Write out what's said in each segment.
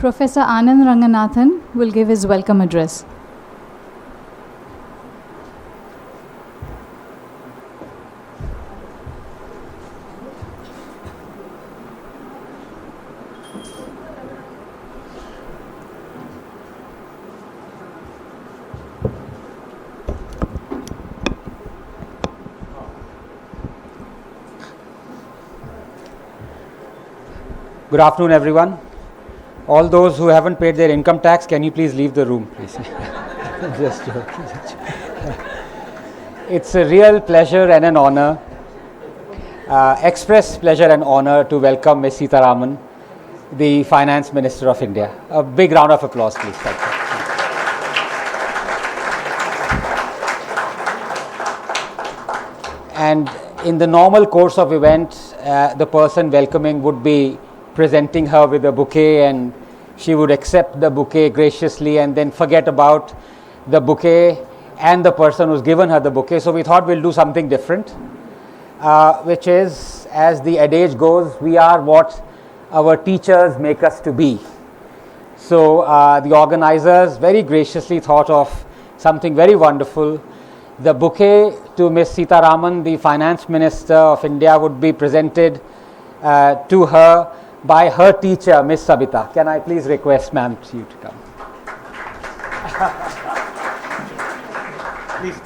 Professor Anand Ranganathan will give his welcome address. Good afternoon, everyone. All those who haven't paid their income tax, can you please leave the room, please? Just joking. It's a real pleasure and an honor, express pleasure and honor to welcome Ms. Sitharaman, the Finance Minister of India. A big round of applause, please. Thank you. And in the normal course of events, the person welcoming would be presenting her with a bouquet, and she would accept the bouquet graciously and then forget about the bouquet and the person who's given her the bouquet. So we thought we'll do something different, which is, as the adage goes, we are what our teachers make us to be. So the organizers very graciously thought of something very wonderful. The bouquet to Ms. Sitharaman, the Finance Minister of India, would be presented to her by her teacher, Ms. Sabita. Can I please request ma'am you to come? Please.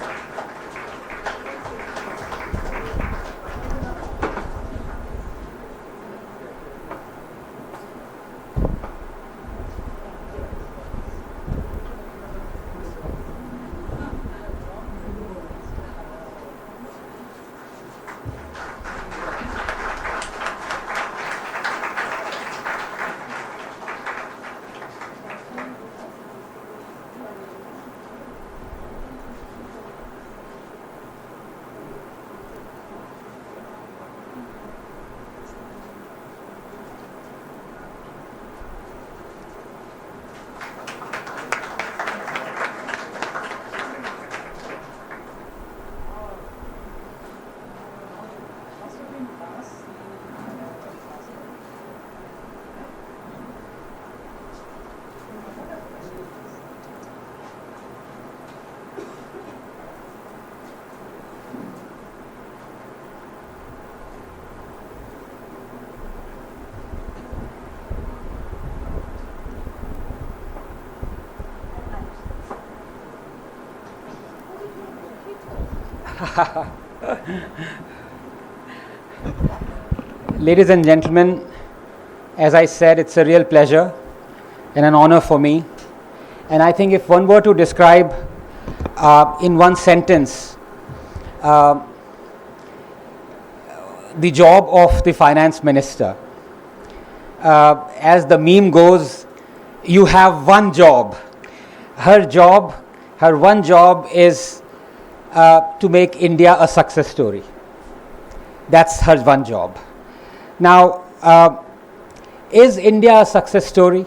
Ladies and gentlemen, as I said, it's a real pleasure and an honor for me. And I think if one were to describe in one sentence the job of the Finance Minister, as the meme goes, you have one job. Her one job is to make India a success story. That's her one job. Now, is India a success story?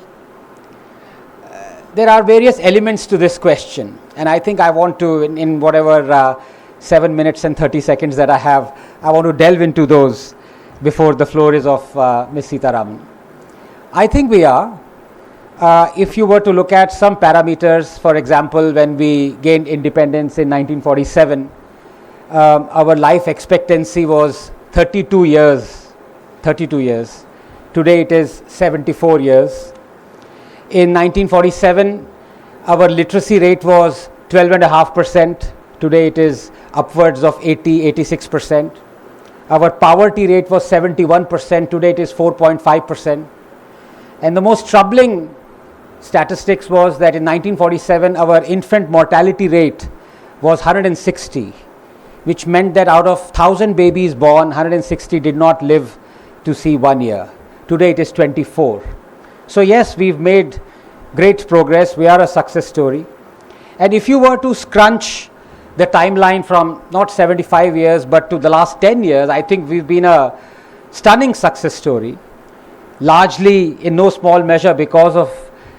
There are various elements to this question, and I think I want to, in whatever 7 minutes and 30 seconds that I have, I want to delve into those before the floor is of Ms. Sitharaman. I think we are. If you were to look at some parameters, for example, when we gained independence in 1947, our life expectancy was 32 years. Today it is 74 years. In 1947, our literacy rate was 12.5%. Today it is upwards of 86%. Our poverty rate was 71%. Today it is 4.5%. And the most troubling statistics was that in 1947 our infant mortality rate was 160, which meant that out of 1,000 babies born, 160 did not live to see 1 year. Today it is 24. So yes, we've made great progress. We are a success story. And if you were to scrunch the timeline from not 75 years but to the last 10 years, I think we've been a stunning success story, largely in no small measure because of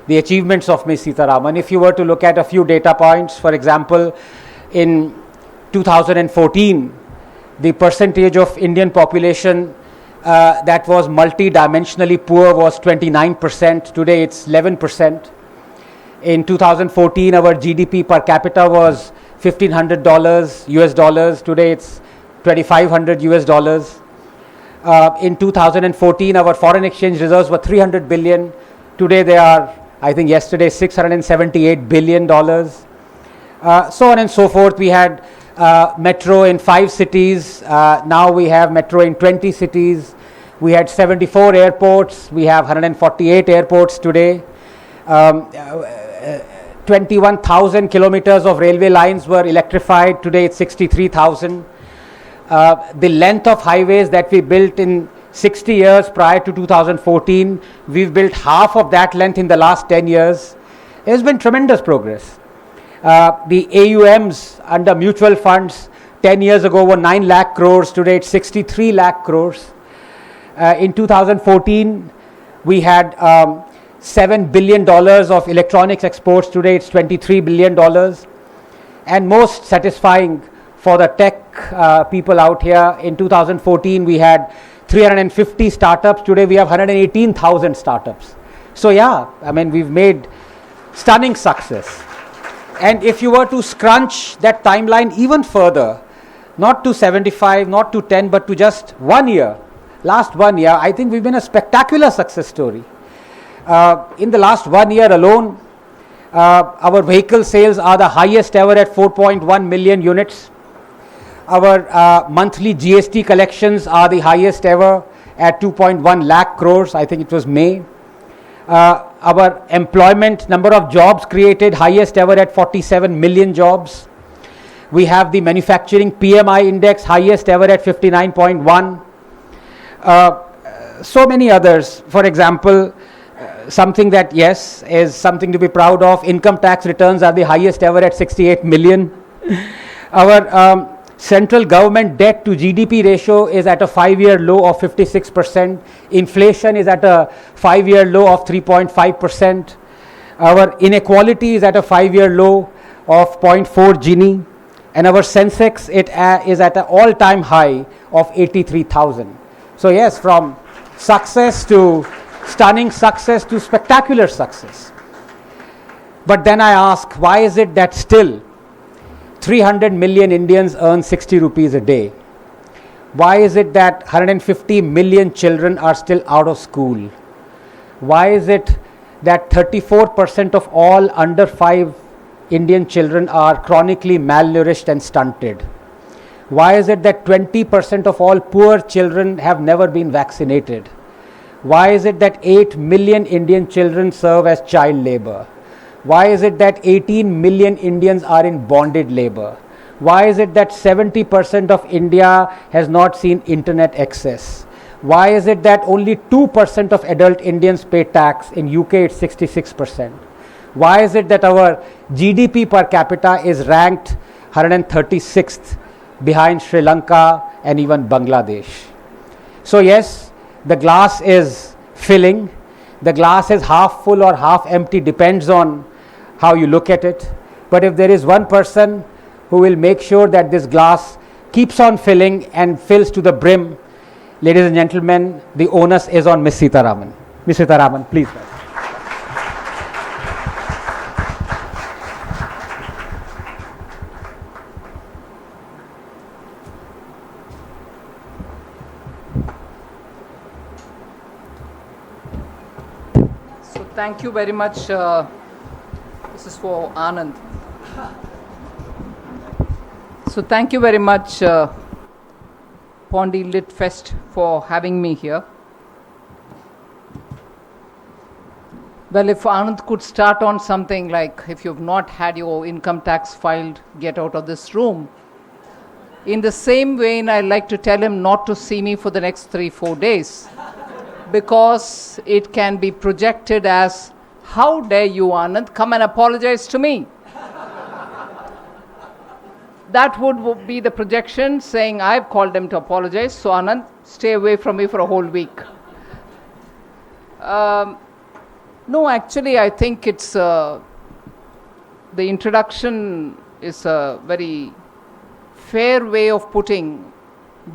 the achievements of Ms. Sitharaman. If you were to look at a few data points, for example, in 2014, the percentage of Indian population that was multi-dimensionally poor was 29%. Today it's 11%. In 2014, our GDP per capita was $1,500 US dollars. Today it's 2,500 US dollars. In 2014, our foreign exchange reserves were 300 billion. Today they are, I think yesterday, $678 billion. So on and so forth. We had metro in 5 cities. Now we have metro in 20 cities. We had 74 airports. We have 148 airports today. 21,000 kilometers of railway lines were electrified. Today it's 63,000. The length of highways that we built in 60 years prior to 2014, we've built half of that length in the last 10 years. There's been tremendous progress. The AUMs under mutual funds 10 years ago were 9 lakh crores. Today it's 63 lakh crores. In 2014, we had $7 billion of electronics exports. Today it's $23 billion. And most satisfying for the tech people out here, in 2014 we had 350 startups. Today we have 118,000 startups. So yeah, I mean, we've made stunning success. And if you were to scrunch that timeline even further, not to 75, not to 10, but to just 1 year, last 1 year, I think we've been a spectacular success story. In the last 1 year alone, our vehicle sales are the highest ever at 4.1 million units. Our monthly GST collections are the highest ever at 2.1 lakh crores. I think it was May. Our employment number of jobs created highest ever at 47 million jobs. We have the manufacturing PMI index highest ever at 59.1. So many others. For example, something that, yes, is something to be proud of. Income tax returns are the highest ever at 68 million. Our central government debt to GDP ratio is at a 5-year low of 56%. Inflation is at a 5-year low of 3.5%. Our inequality is at a 5-year low of 0.4 Gini. And our Sensex is at an all-time high of 83,000. So yes, from success to stunning success to spectacular success. But then I ask, why is it that still 300 million Indians earn 60 rupees a day? Why is it that 150 million children are still out of school? Why is it that 34% of all under 5 Indian children are chronically malnourished and stunted? Why is it that 20% of all poor children have never been vaccinated? Why is it that 8 million Indian children serve as child labor? Why is it that 18 million Indians are in bonded labor? Why is it that 70% of India has not seen internet access? Why is it that only 2% of adult Indians pay tax? In UK it's 66%. Why is it that our GDP per capita is ranked 136th behind Sri Lanka and even Bangladesh? So yes, the glass is filling. The glass is half full or half empty, depends on how you look at it. But if there is one person who will make sure that this glass keeps on filling and fills to the brim, ladies and gentlemen, the onus is on Miss Sitharaman. Miss Sitharaman, please. So thank you very much. This is for Anand. So thank you very much, Pondy Lit Fest, for having me here. Well, if Anand could start on something like, if you've not had your income tax filed, get out of this room. In the same vein, I'd like to tell him not to see me for the next 3-4 days, because it can be projected as, how dare you, Anand, come and apologize to me? That would be the projection, saying I've called them to apologize, so Anand, stay away from me for a whole week. No, actually, I think it's the introduction is a very fair way of putting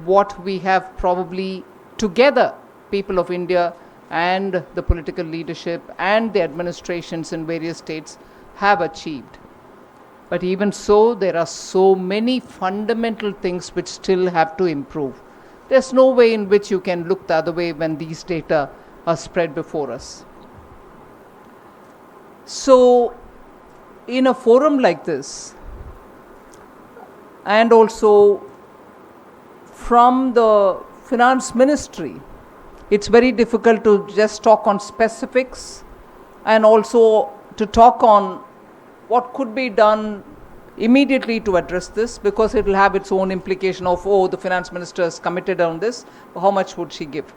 what we have probably together people of India and the political leadership and the administrations in various states have achieved. But even so, there are so many fundamental things which still have to improve. There's no way in which you can look the other way when these data are spread before us. So, in a forum like this, and also from the finance ministry, it's very difficult to just talk on specifics and also to talk on what could be done immediately to address this, because it will have its own implication of, oh, the finance minister is committed on this, how much would she give?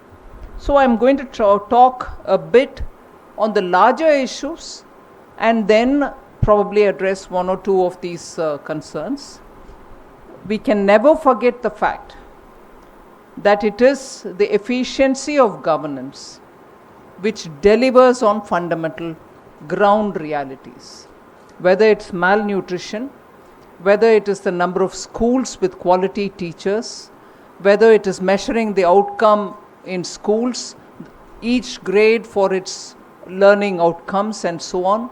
So I'm going to talk a bit on the larger issues and then probably address one or two of these concerns. We can never forget the fact that it is the efficiency of governance which delivers on fundamental ground realities. Whether it's malnutrition, whether it is the number of schools with quality teachers, whether it is measuring the outcome in schools, each grade for its learning outcomes and so on,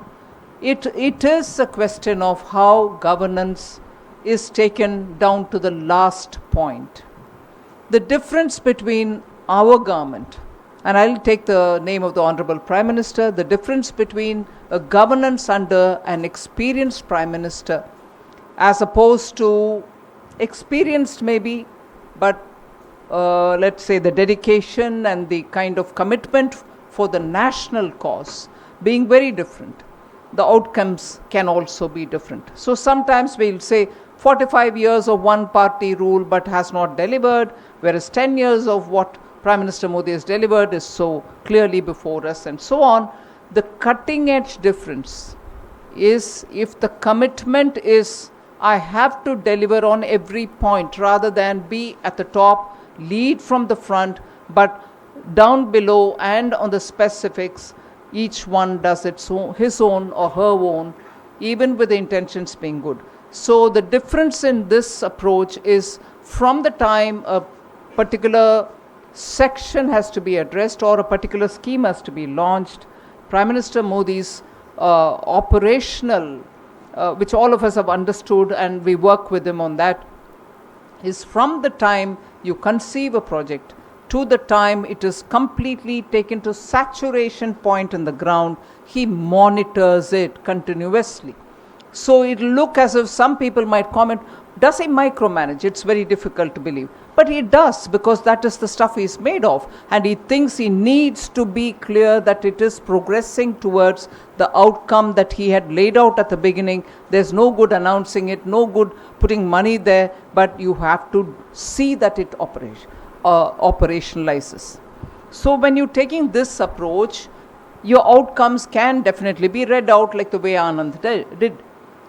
it is a question of how governance is taken down to the last point. The difference between our government, and I'll take the name of the Honorable Prime Minister, the difference between a governance under an experienced Prime Minister as opposed to experienced maybe, but let's say the dedication and the kind of commitment for the national cause being very different. The outcomes can also be different. So sometimes we'll say 45 years of one party rule but has not delivered, whereas 10 years of what Prime Minister Modi has delivered is so clearly before us and so on. The cutting edge difference is if the commitment is I have to deliver on every point rather than be at the top, lead from the front, but down below and on the specifics, each one does his own or her own, even with the intentions being good. So the difference in this approach is from the time a particular section has to be addressed or a particular scheme has to be launched, Prime Minister Modi's operational, which all of us have understood and we work with him on that, is from the time you conceive a project to the time it is completely taken to saturation point in the ground, he monitors it continuously. So it will look as if some people might comment, does he micromanage? It's very difficult to believe. But he does, because that is the stuff he's made of. And he thinks he needs to be clear that it is progressing towards the outcome that he had laid out at the beginning. There's no good announcing it, no good putting money there, but you have to see that it operationalizes. So when you're taking this approach, your outcomes can definitely be read out like the way Anand did.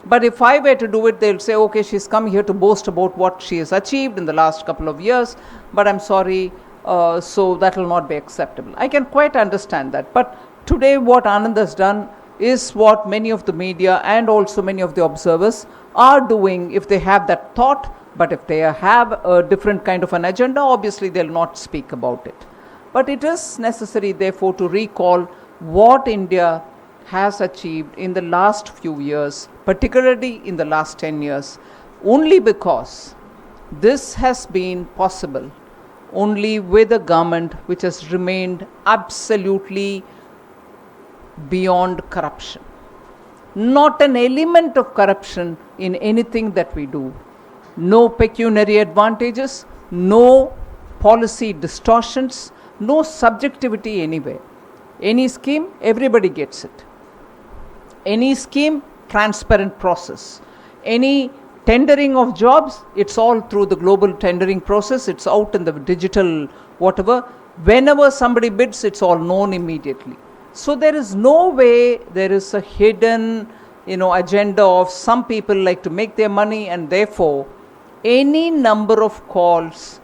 But if I were to do it, they'll say, okay, she's come here to boast about what she has achieved in the last couple of years, but I'm sorry, so that will not be acceptable. I can quite understand that. But today what Anand has done is what many of the media and also many of the observers are doing if they have that thought. But if they have a different kind of an agenda, obviously they'll not speak about it. But it is necessary, therefore, to recall what India has achieved in the last few years, particularly in the last 10 years, only because this has been possible only with a government which has remained absolutely beyond corruption. Not an element of corruption in anything that we do. No pecuniary advantages, no policy distortions, no subjectivity anywhere. Any scheme, everybody gets it. Any scheme, transparent process. Any tendering of jobs, it's all through the global tendering process. It's out in the digital whatever. Whenever somebody bids, it's all known immediately. So there is no way there is a hidden, agenda of some people like to make their money, and therefore any number of calls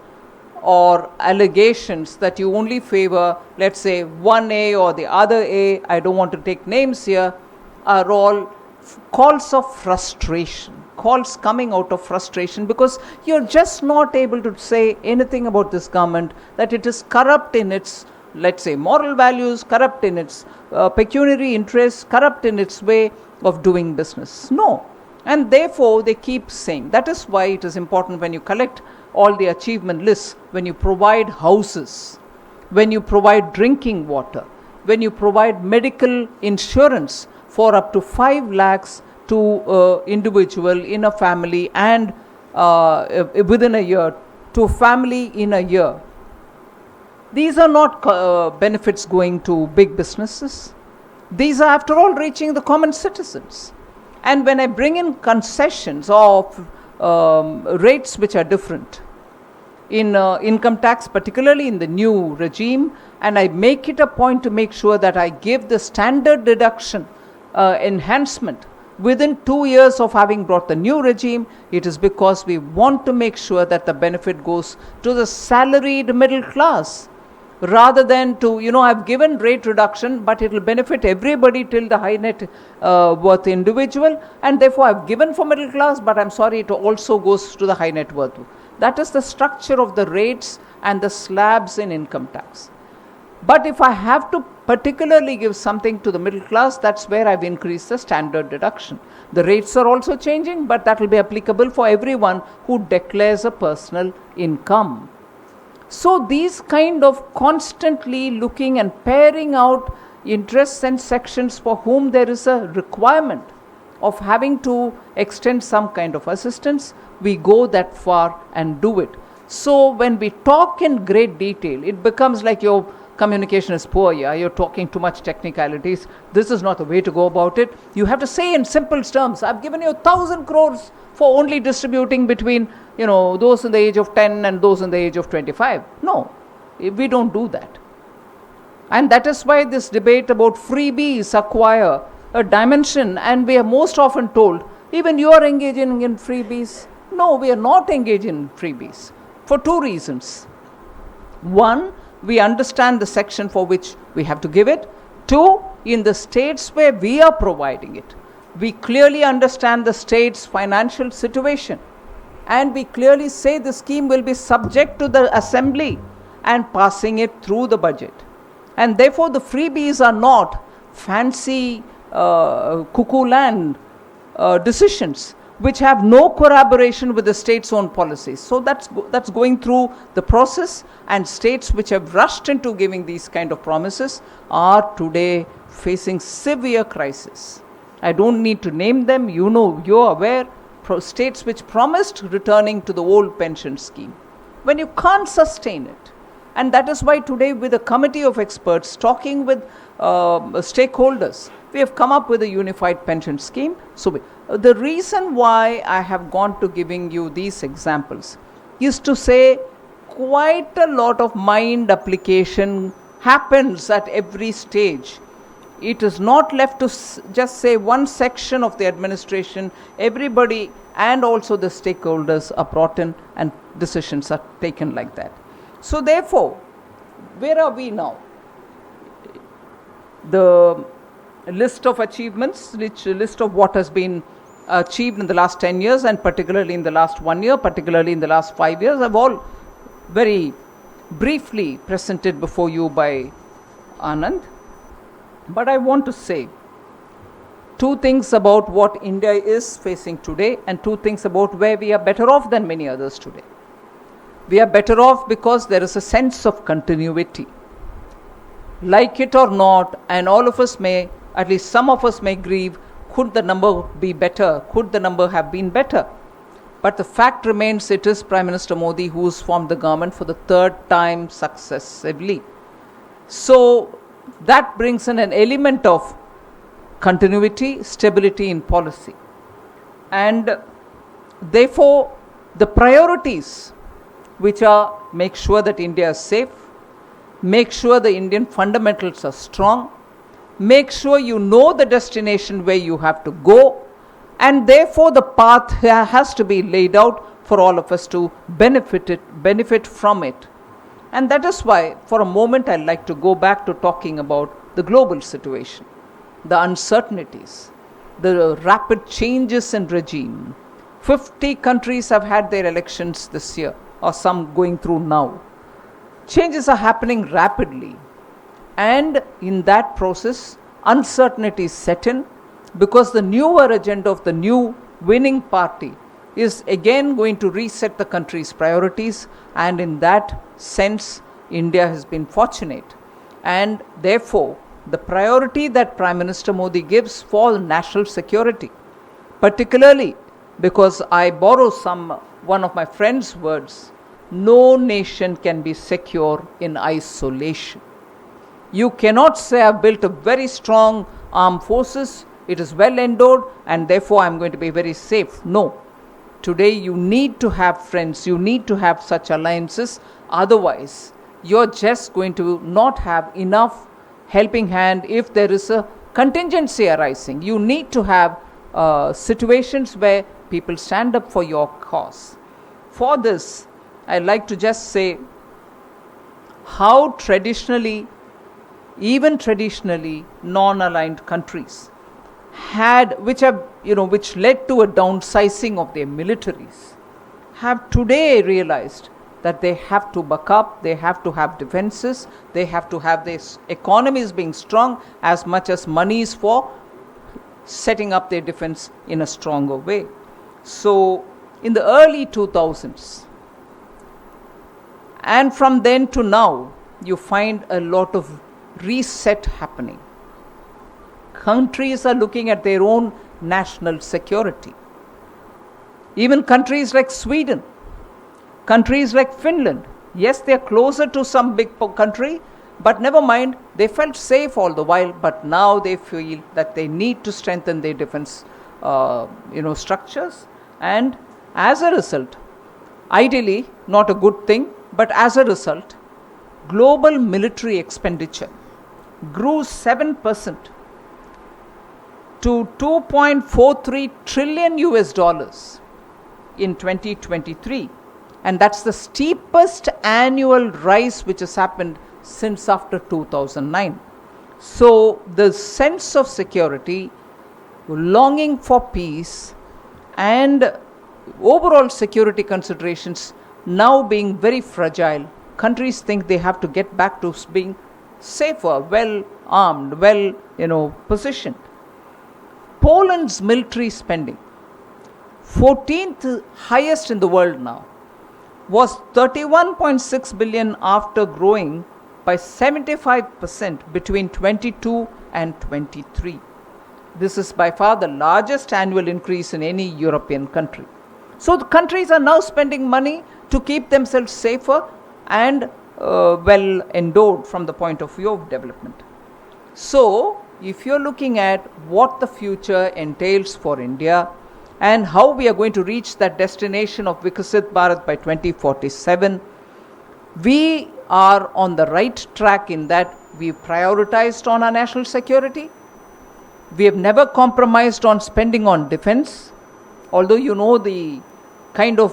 or allegations that you only favor, let's say one A or the other A, I don't want to take names here, are all calls of frustration. calls coming out of frustration because you're just not able to say anything about this government, that it is corrupt in its, let's say, moral values, corrupt in its pecuniary interests, corrupt in its way of doing business. No. And therefore, they keep saying. That is why it is important when you collect all the achievement lists, when you provide houses, when you provide drinking water, when you provide medical insurance for up to 5 lakhs to individual in a family and within a year, to a family in a year. These are not benefits going to big businesses. These are, after all, reaching the common citizens. And when I bring in concessions of rates which are different in income tax, particularly in the new regime, and I make it a point to make sure that I give the standard deduction enhancement within 2 years of having brought the new regime, it is because we want to make sure that the benefit goes to the salaried middle class, rather than to, I've given rate reduction, but it will benefit everybody till the high net worth individual, and therefore I've given for middle class, but I'm sorry, it also goes to the high net worth. That is the structure of the rates and the slabs in income tax. But if I have to particularly give something to the middle class, that's where I've increased the standard deduction. The rates are also changing, but that will be applicable for everyone who declares a personal income. So these kind of constantly looking and pairing out interests and sections for whom there is a requirement of having to extend some kind of assistance, we go that far and do it. So when we talk in great detail, it becomes like your communication is poor, you're talking too much technicalities. This is not the way to go about it. You have to say in simple terms, I've given you 1,000 crores for only distributing between, those in the age of 10 and those in the age of 25. No, we don't do that. And that is why this debate about freebies acquire a dimension, and we are most often told, even you are engaging in freebies. No, we are not engaging in freebies for 2 reasons. 1, we understand the section for which we have to give it. 2, in the states where we are providing it, we clearly understand the state's financial situation, and we clearly say the scheme will be subject to the assembly and passing it through the budget. And therefore the freebies are not fancy cuckoo land decisions which have no corroboration with the state's own policies. So that's going through the process, and states which have rushed into giving these kind of promises are today facing severe crisis. I don't need to name them, you're aware, states which promised returning to the old pension scheme, when you can't sustain it. And that is why today, with a committee of experts talking with stakeholders, we have come up with a unified pension scheme. So the reason why I have gone to giving you these examples is to say quite a lot of mind application happens at every stage. It is not left to just say one section of the administration. Everybody and also the stakeholders are brought in and decisions are taken like that. So therefore, where are we now? The list of achievements, list of what has been achieved in the last 10 years and particularly in the last 1 year, particularly in the last 5 years, have all very briefly presented before you by Anand. But I want to say 2 things about what India is facing today and 2 things about where we are better off than many others today. We are better off because there is a sense of continuity. Like it or not, and all of us may, at least some of us may grieve, could the number be better? Could the number have been better? But the fact remains, it is Prime Minister Modi who has formed the government for the 3rd time successively. So that brings in an element of continuity, stability in policy. And therefore, the priorities, which are make sure that India is safe, make sure the Indian fundamentals are strong, make sure you know the destination where you have to go, and therefore the path has to be laid out for all of us to benefit from it. And that is why, for a moment, I'd like to go back to talking about the global situation, the uncertainties, the rapid changes in regime, 50 countries have had their elections this year, or some going through now. Changes are happening rapidly. And in that process, uncertainty set in, because the newer agenda of the new winning party is again going to reset the country's priorities, and in that sense, India has been fortunate. And therefore, the priority that Prime Minister Modi gives for national security, particularly because I borrow one of my friend's words, no nation can be secure in isolation. You cannot say I've built a very strong armed forces, it is well endowed, and therefore I'm going to be very safe. No. Today you need to have friends, you need to have such alliances, otherwise you're just going to not have enough helping hand if there is a contingency arising. You need to have situations where people stand up for your cause. For this, I'd like to just say how even traditionally non-aligned countries which led to a downsizing of their militaries, have today realized that they have to buck up, they have to have defenses, they have to have their economies being strong as much as monies for setting up their defense in a stronger way. So in the early 2000s, and from then to now, you find a lot of reset happening. Countries are looking at their own national security. Even countries like Sweden, countries like Finland, yes, they are closer to some big country, but never mind, they felt safe all the while, but now they feel that they need to strengthen their defense structures. And as a result, ideally, not a good thing, but as a result, global military expenditure grew 7% to $2.43 trillion in 2023. And that's the steepest annual rise which has happened since after 2009. So the sense of security, longing for peace, and overall security considerations now being very fragile, countries think they have to get back to being safer, well armed, well positioned. Poland's military spending, 14th highest in the world now, was 31.6 billion after growing by 75% between 22 and 23. This is by far the largest annual increase in any European country. So the countries are now spending money to keep themselves safer and well endowed from the point of view of development. So if you're looking at what the future entails for India and how we are going to reach that destination of Vikasit Bharat by 2047, we are on the right track in that we prioritized on our national security. We have never compromised on spending on defense, although the kind of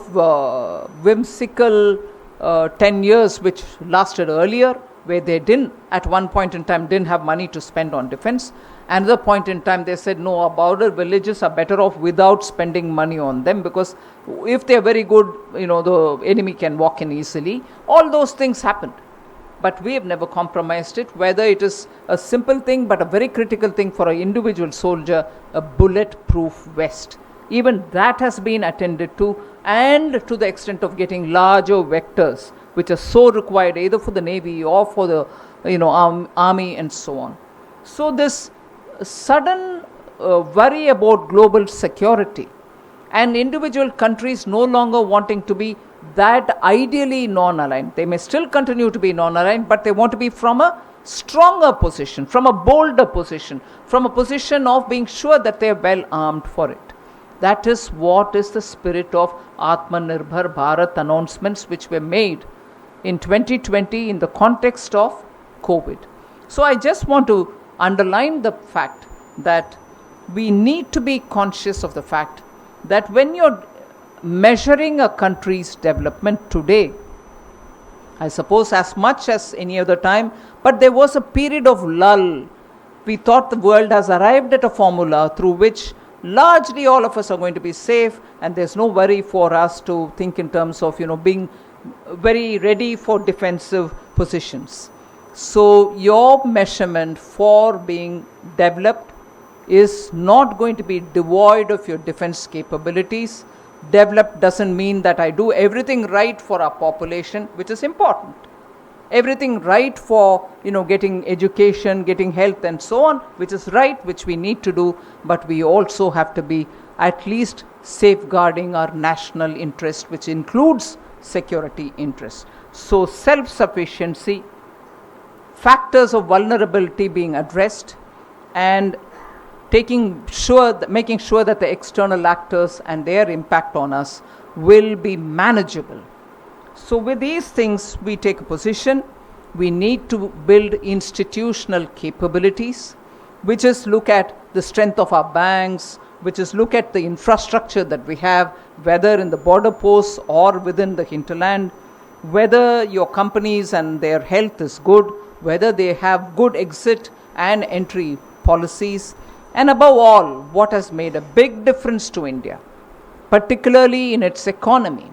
whimsical 10 years which lasted earlier, where they at one point in time didn't have money to spend on defense. Another point in time they said, no, our border villages are better off without spending money on them, because if they're very good, the enemy can walk in easily. All those things happened. But we have never compromised it, whether it is a simple thing but a very critical thing for an individual soldier, a bulletproof vest. Even that has been attended to, and to the extent of getting larger vectors, which are so required either for the Navy or for the Army and so on. So this sudden worry about global security and individual countries no longer wanting to be that ideally non-aligned. They may still continue to be non-aligned, but they want to be from a stronger position, from a bolder position, from a position of being sure that they are well armed for it. That is what is the spirit of Atmanirbhar Bharat announcements which were made in 2020 in the context of COVID. So I just want to underline the fact that we need to be conscious of the fact that when you're measuring a country's development today, I suppose as much as any other time, but there was a period of lull. We thought the world has arrived at a formula through which largely all of us are going to be safe, and there's no worry for us to think in terms of, being very ready for defensive positions. So your measurement for being developed is not going to be devoid of your defense capabilities. Developed doesn't mean that I do everything right for our population, which is important. Everything right for, getting education, getting health and so on, which is right, which we need to do, but we also have to be at least safeguarding our national interest, which includes security interest. So self-sufficiency, factors of vulnerability being addressed, and making sure that the external actors and their impact on us will be manageable. So with these things, we take a position. We need to build institutional capabilities, which is look at the strength of our banks, which is look at the infrastructure that we have, whether in the border posts or within the hinterland, whether your companies and their health is good, whether they have good exit and entry policies, and above all, what has made a big difference to India, particularly in its economy,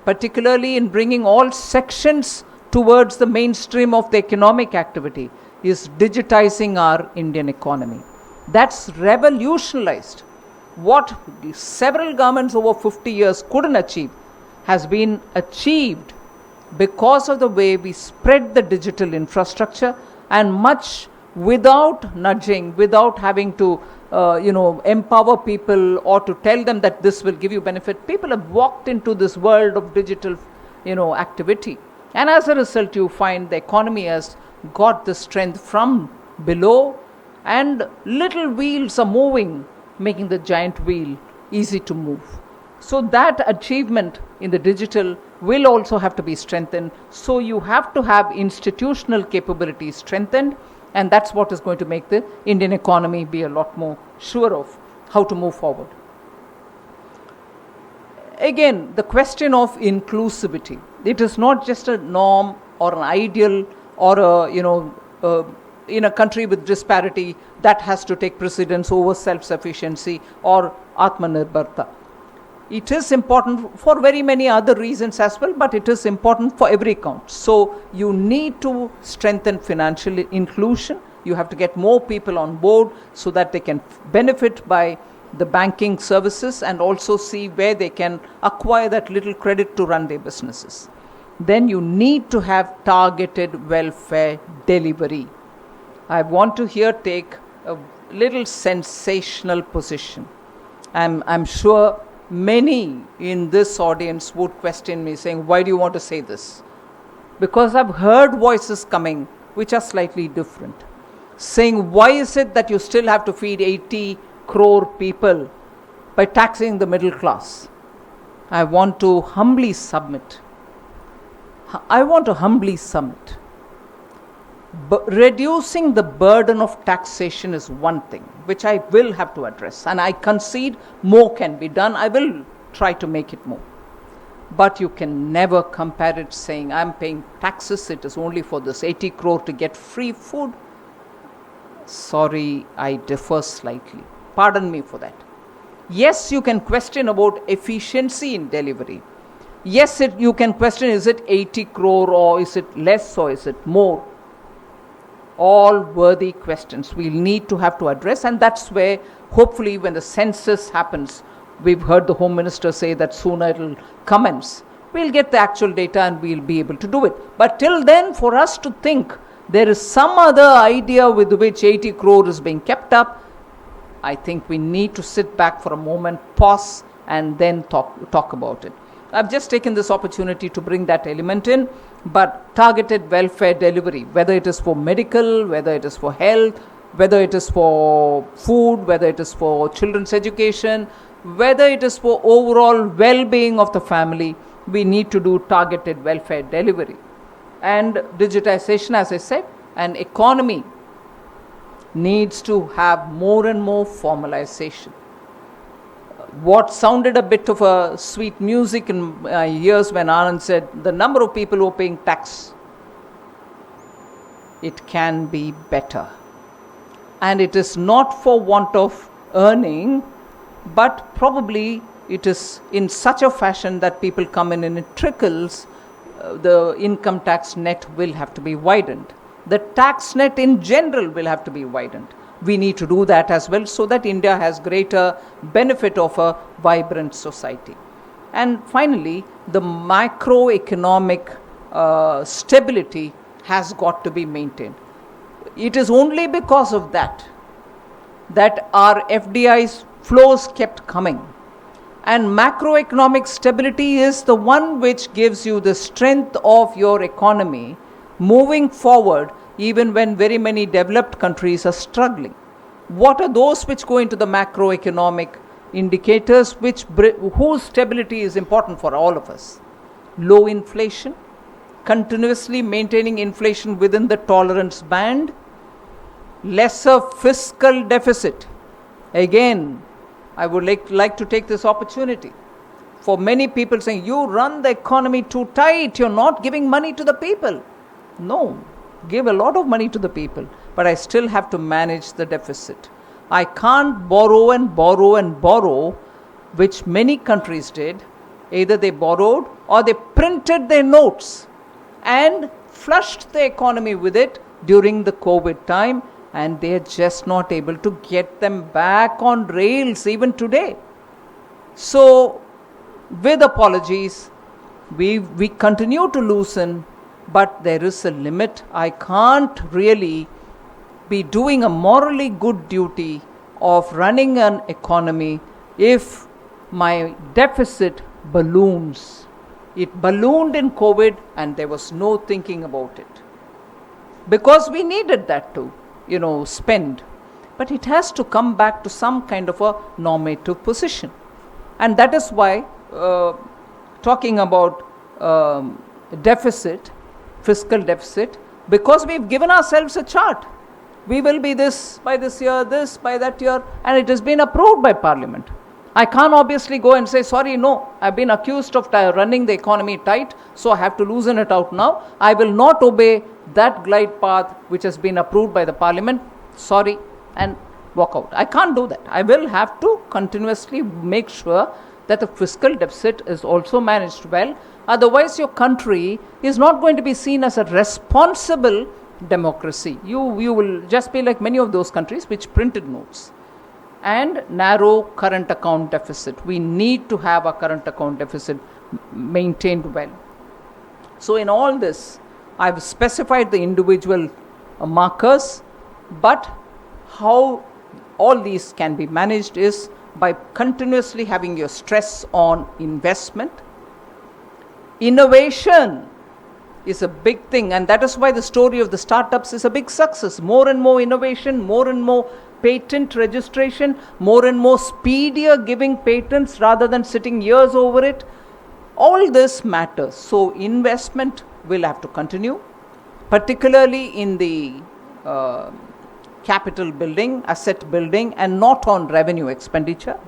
particularly in bringing all sections towards the mainstream of the economic activity, is digitizing our Indian economy. That's revolutionized. What several governments over 50 years couldn't achieve has been achieved because of the way we spread the digital infrastructure, and much without nudging, without having to empower people or to tell them that this will give you benefit. People have walked into this world of digital activity, and as a result you find the economy has got the strength from below, and little wheels are moving, making the giant wheel easy to move. So that achievement in the digital will also have to be strengthened. So you have to have institutional capabilities strengthened, and that's what is going to make the Indian economy be a lot more sure of how to move forward. Again, the question of inclusivity. It is not just a norm or an ideal or in a country with disparity that has to take precedence over self-sufficiency or Atmanirbharta. It is important for very many other reasons as well, but it is important for every count. So you need to strengthen financial inclusion. You have to get more people on board so that they can benefit by the banking services and also see where they can acquire that little credit to run their businesses. Then you need to have targeted welfare delivery. I want to here take a little sensational position. I'm sure many in this audience would question me saying, why do you want to say this? Because I've heard voices coming which are slightly different, saying, why is it that you still have to feed 80 crore people by taxing the middle class? I want to humbly submit. But reducing the burden of taxation is one thing which I will have to address, and I concede more can be done. I will try to make it more. But you can never compare it saying, I'm paying taxes, it is only for this 80 crore to get free food. Sorry, I differ slightly. Pardon me for that. Yes, you can question about efficiency in delivery. Yes, you can question, is it 80 crore or is it less or is it more? All worthy questions we'll need to have to address, and that's where hopefully when the census happens, we've heard the Home Minister say that sooner it'll commence. We'll get the actual data and we'll be able to do it. But till then, for us to think there is some other idea with which 80 crore is being kept up, I think we need to sit back for a moment, pause, and then talk about it. I've just taken this opportunity to bring that element in, but targeted welfare delivery, whether it is for medical, whether it is for health, whether it is for food, whether it is for children's education, whether it is for overall well-being of the family, we need to do targeted welfare delivery. And digitization, as I said, and economy needs to have more and more formalization. What sounded a bit of a sweet music in my ears when Anand said the number of people who are paying tax, it can be better. And it is not for want of earning, but probably it is in such a fashion that people come in and it trickles. The income tax net will have to be widened. The tax net in general will have to be widened. We need to do that as well so that India has greater benefit of a vibrant society. And finally, the macroeconomic stability has got to be maintained. It is only because of that our FDI's flows kept coming. And macroeconomic stability is the one which gives you the strength of your economy moving forward, even when very many developed countries are struggling. What are those which go into the macroeconomic indicators whose stability is important for all of us? Low inflation, continuously maintaining inflation within the tolerance band, lesser fiscal deficit. Again, I would like to take this opportunity for many people saying, you run the economy too tight, you're not giving money to the people. No, give a lot of money to the people, but I still have to manage the deficit. I can't borrow and borrow and borrow, which many countries did. Either they borrowed or they printed their notes and flushed the economy with it during the COVID time, and they are just not able to get them back on rails even today. So, with apologies, we continue to loosen, but there is a limit. I can't really be doing a morally good duty of running an economy if my deficit balloons. It ballooned in COVID and there was no thinking about it. Because we needed that to, spend. But it has to come back to some kind of a normative position. And that is why talking about deficit, fiscal deficit, because we've given ourselves a chart. We will be this by this year, this by that year, and it has been approved by Parliament. I can't obviously go and say, sorry, no, I've been accused of running the economy tight, so I have to loosen it out now. I will not obey that glide path which has been approved by the Parliament, sorry, and walk out. I can't do that. I will have to continuously make sure that the fiscal deficit is also managed well. Otherwise, your country is not going to be seen as a responsible democracy. You will just be like many of those countries which printed notes. And narrow current account deficit. We need to have a current account deficit maintained well. So in all this, I've specified the individual markers, but how all these can be managed is by continuously having your stress on investment. Innovation is a big thing, and that is why the story of the startups is a big success. More and more innovation, more and more patent registration, more and more speedier giving patents rather than sitting years over it. All this matters. So investment will have to continue, particularly in the capital building, asset building, and not on revenue expenditure.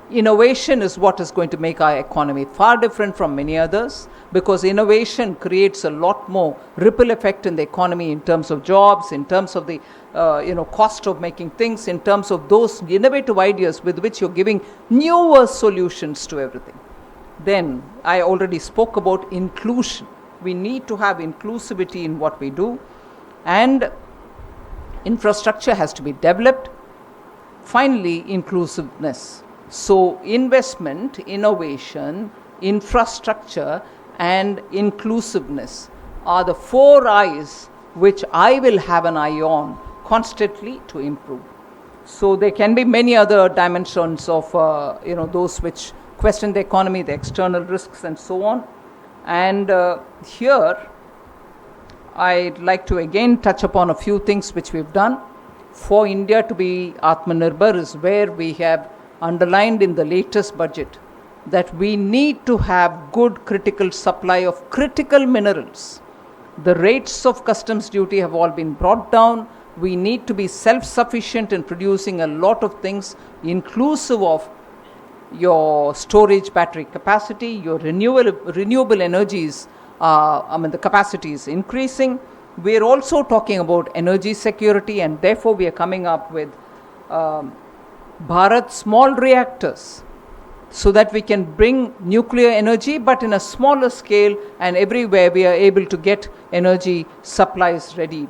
Innovation is what is going to make our economy far different from many others, because innovation creates a lot more ripple effect in the economy in terms of jobs, in terms of the cost of making things, in terms of those innovative ideas with which you're giving newer solutions to everything. Then I already spoke about inclusion. We need to have inclusivity in what we do, and infrastructure has to be developed. Finally, inclusiveness. So investment, innovation, infrastructure, and inclusiveness are the 4 eyes which I will have an eye on constantly to improve. So there can be many other dimensions of those which question the economy, the external risks, and so on. And here I'd like to again touch upon a few things which we've done. For India to be Atmanirbhar is where we have underlined in the latest budget that we need to have good critical supply of critical minerals. The rates of customs duty have all been brought down. We need to be self-sufficient in producing a lot of things, inclusive of your storage battery capacity, your renewable energies, the capacity is increasing. We are also talking about energy security, and therefore we are coming up with Bharat small reactors, so that we can bring nuclear energy, but in a smaller scale, and everywhere we are able to get energy supplies readied,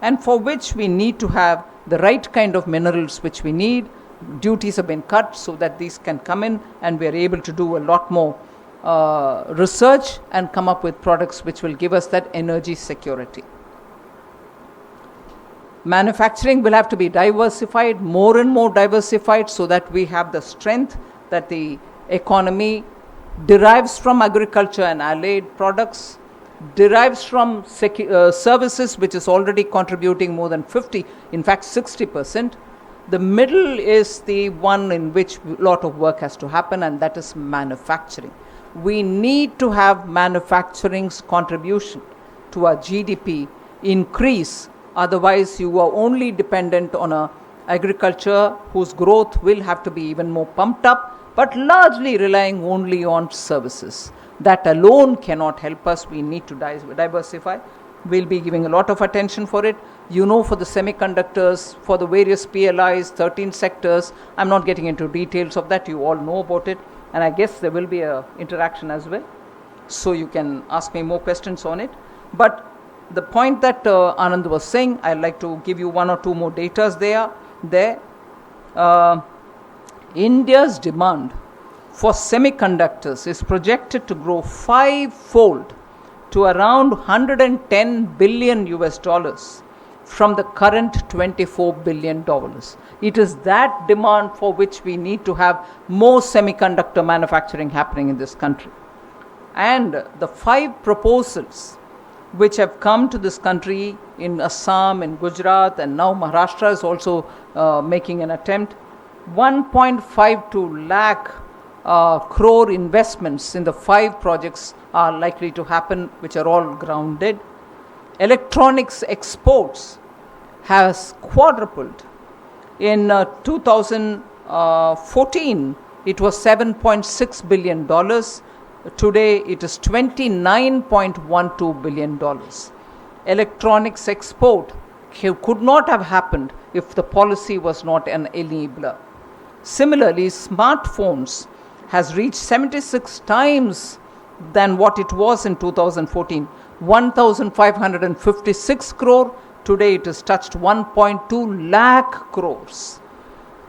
and for which we need to have the right kind of minerals which we need. Duties have been cut so that these can come in, and we are able to do a lot more research and come up with products which will give us that energy security. Manufacturing will have to be diversified, more and more diversified, so that we have the strength that the economy derives from agriculture and allied products, derives from services, which is already contributing more than 50, in fact 60%. The middle is the one in which a lot of work has to happen, and that is manufacturing. We need to have manufacturing's contribution to our GDP increase. Otherwise, you are only dependent on a agriculture whose growth will have to be even more pumped up, but largely relying only on services. That alone cannot help us. We need to diversify. We'll be giving a lot of attention for it. You know, for the semiconductors, for the various PLIs, 13 sectors, I'm not getting into details of that. You all know about it. And I guess there will be an interaction as well. So you can ask me more questions on it. But the point that Anand was saying, I'd like to give you one or two more datas there. India's demand for semiconductors is projected to grow 5-fold to around $110 billion from the current $24 billion. It is that demand for which we need to have more semiconductor manufacturing happening in this country. And the 5 proposals which have come to this country in Assam, in Gujarat, and now Maharashtra is also making an attempt. 1.52 lakh crore investments in the 5 projects are likely to happen, which are all grounded. Electronics exports has quadrupled. In 2014, it was $7.6 billion. Today, it is $29.12 billion. Electronics export could not have happened if the policy was not an enabler. Similarly, smartphones has reached 76 times than what it was in 2014. 1,556 crore. Today it has touched 1.2 lakh crores.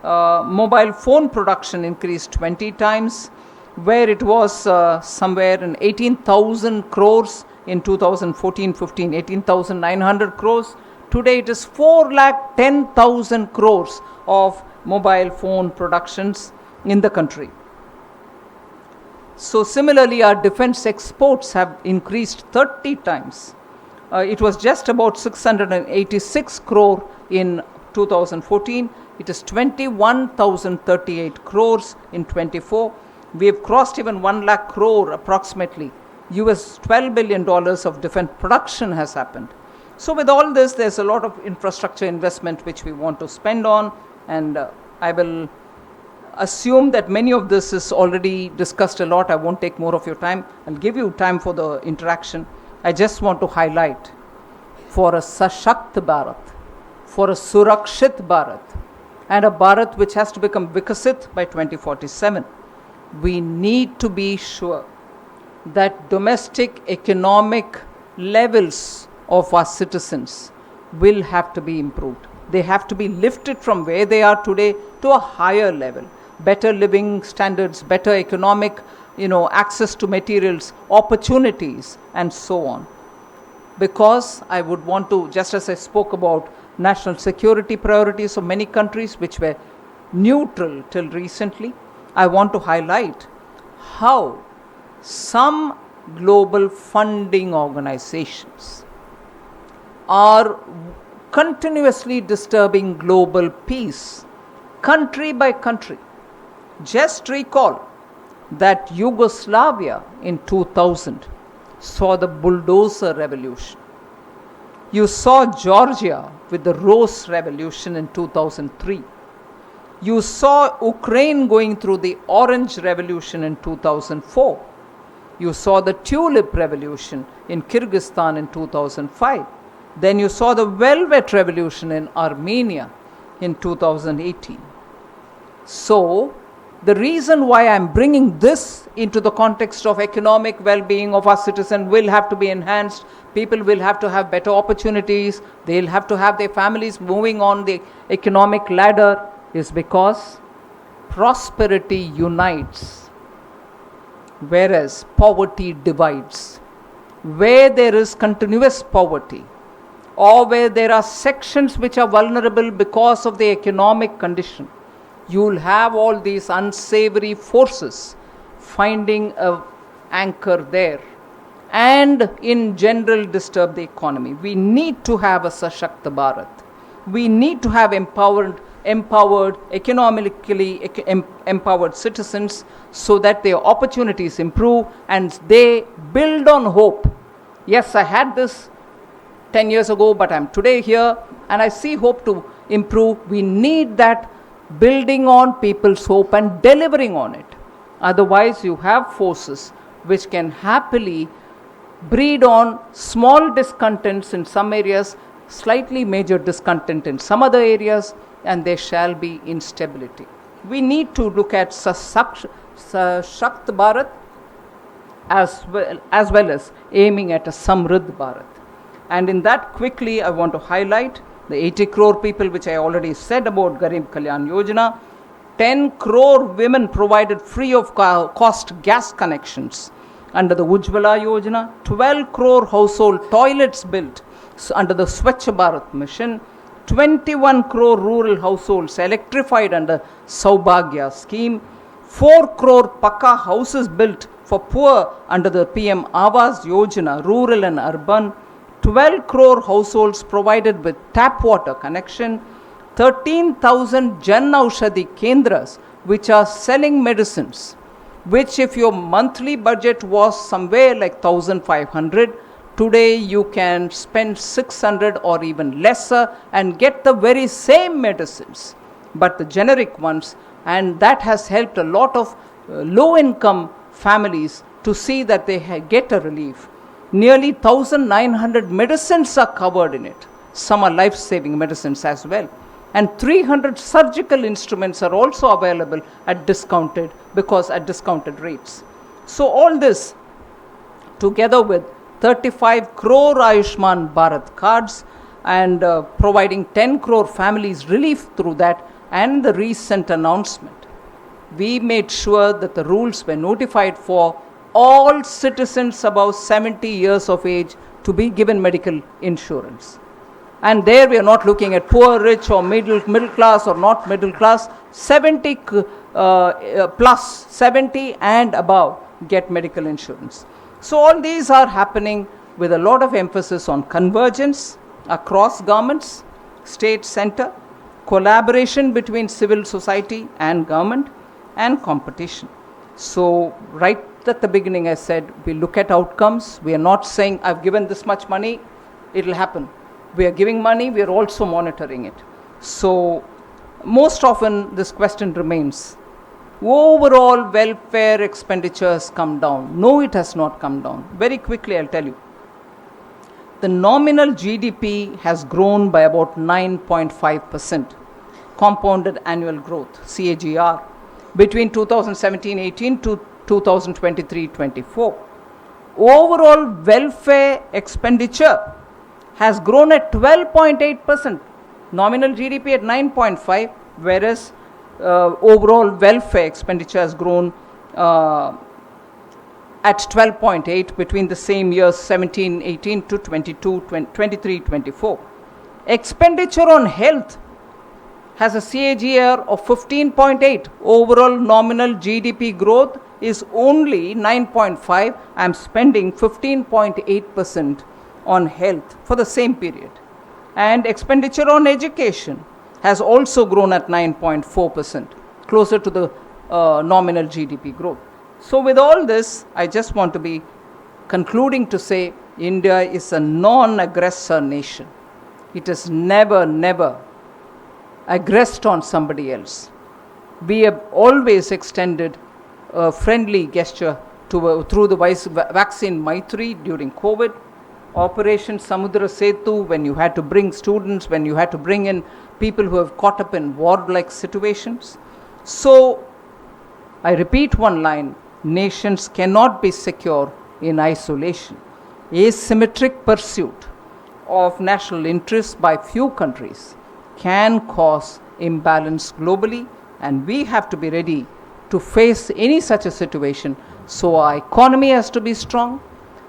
Mobile phone production increased 20 times, where it was somewhere in 18,000 crores in 2014-15, 18,900 crores. Today it is 4,10,000 crores of mobile phone productions in the country. So similarly, our defense exports have increased 30 times. It was just about 686 crore in 2014. It is 21,038 crores in 24. We have crossed even 1 lakh crore approximately. $12 billion of defense production has happened. So with all this, there's a lot of infrastructure investment which we want to spend on, and I will assume that many of this is already discussed a lot. I won't take more of your time. I'll give you time for the interaction. I just want to highlight, for a Sashakt Bharat, for a Surakshit Bharat, and a Bharat which has to become Vikasit by 2047, we need to be sure that domestic economic levels of our citizens will have to be improved. They have to be lifted from where they are today to a higher level. Better living standards, better economic, access to materials, opportunities, and so on. Because I would want to, just as I spoke about national security priorities of many countries which were neutral till recently, I want to highlight how some global funding organizations are continuously disturbing global peace, country by country. Just recall that Yugoslavia in 2000 saw the bulldozer revolution. You saw Georgia with the Rose revolution in 2003. You saw Ukraine going through the Orange revolution in 2004. You saw the Tulip revolution in Kyrgyzstan in 2005. Then you saw the Velvet revolution in Armenia in 2018. So, the reason why I'm bringing this into the context of economic well-being of our citizens will have to be enhanced. People will have to have better opportunities. They'll have to have their families moving on the economic ladder, is because prosperity unites, whereas poverty divides. Where there is continuous poverty, or where there are sections which are vulnerable because of the economic condition, you will have all these unsavory forces finding an anchor there and in general disturb the economy. We need to have a Sashakta Bharat. We need to have empowered, economically empowered citizens, so that their opportunities improve and they build on hope. Yes, I had this 10 years ago, but I'm today here and I see hope to improve. We need that building on people's hope and delivering on it. Otherwise, you have forces which can happily breed on small discontents in some areas, slightly major discontent in some other areas, and there shall be instability. We need to look at Sashakta Bharat as well as aiming at a Samriddh Bharat. And in that, quickly, I want to highlight the 80 crore people, which I already said about Garib Kalyan Yojana. 10 crore women provided free of cost gas connections under the Ujjwala Yojana. 12 crore household toilets built under the Swachh Bharat mission. 21 crore rural households electrified under Saubhagya scheme. 4 crore Pakka houses built for poor under the PM Awas Yojana, rural and urban. 12 crore households provided with tap water connection. 13,000 Jan Aushadhi Kendras, which are selling medicines, which if your monthly budget was somewhere like 1,500, today you can spend 600 or even lesser and get the very same medicines, but the generic ones, and that has helped a lot of low-income families to see that they get a relief. Nearly 1,900 medicines are covered in it. Some are life-saving medicines as well. And 300 surgical instruments are also available at discounted rates. So all this, together with 35 crore Ayushman Bharat cards and providing 10 crore families relief through that, and the recent announcement, we made sure that the rules were notified for all citizens above 70 years of age to be given medical insurance. And there we are not looking at poor, rich or middle class or not middle class. 70 plus 70 and above get medical insurance. So all these are happening with a lot of emphasis on convergence across governments, state, center, collaboration between civil society and government, and competition. So right at the beginning I said we look at outcomes. We are not saying I've given this much money, it will happen. We are giving money, we are also monitoring it. So most often this question remains, overall welfare expenditures come down. No, it has not come down. Very quickly I'll tell you. The nominal GDP has grown by about 9.5%, compounded annual growth, CAGR, between 2017-18 to 2023-24. Overall welfare expenditure has grown at 12.8%, nominal GDP at 9.5%, whereas overall welfare expenditure has grown at 12.8% between the same years 17-18 to 23-24. Expenditure on health has a CAGR of 15.8%. Overall nominal GDP growth is only 9.5%. I am spending 15.8% on health for the same period. And expenditure on education has also grown at 9.4%, closer to the nominal GDP growth. So with all this, I just want to be concluding to say India is a non-aggressor nation. It has never aggressed on somebody else. We have always extended a friendly gesture through the vaccine Maitri during COVID, Operation Samudra Setu when you had to bring students, when you had to bring in people who have caught up in war-like situations, So, I repeat one line, nations cannot be secure in isolation. Asymmetric pursuit of national interests by few countries can cause imbalance globally, and we have to be ready to face any such a situation. So our economy has to be strong.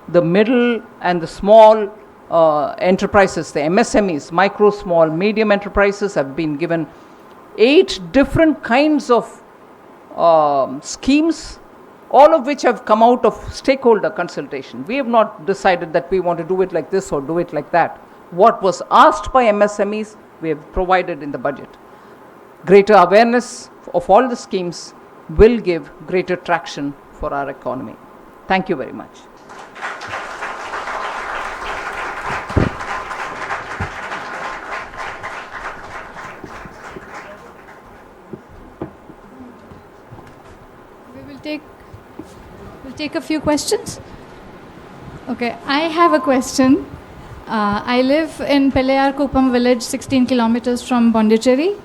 The middle and the small enterprises, the MSMEs, micro, small, medium enterprises, have been given 8 different kinds of schemes, all of which have come out of stakeholder consultation. We have not decided that we want to do it like this or do it like that. What was asked by MSMEs, we have provided in the budget. Greater awareness of all the schemes will give greater traction for our economy. Thank you very much. We'll take a few questions. Okay, I have a question. I live in Pellayar Kuppam village, 16 kilometers from Pondicherry.